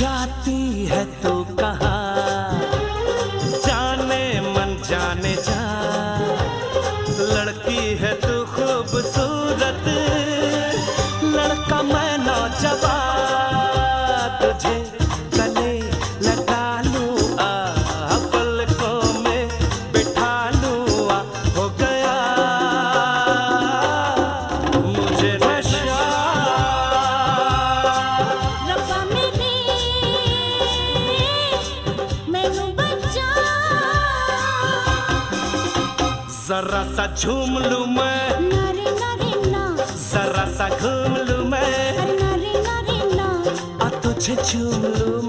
जाती है तो कहाँ, जाने मन जाने जा। लड़की है तू खूबसूरत, लड़का मैं नौजवान। तुझे गले लगा लूं आ, पलकों में बिठा लूं आ, हो गया मुझे नशा। रब्बा मेरे मैनू बचा, जरा सा झूम लूं मैं, नारे नारे ना, जरा सा घूम लूं मैं, नारे नारे ना, आ तुझे झूम लूं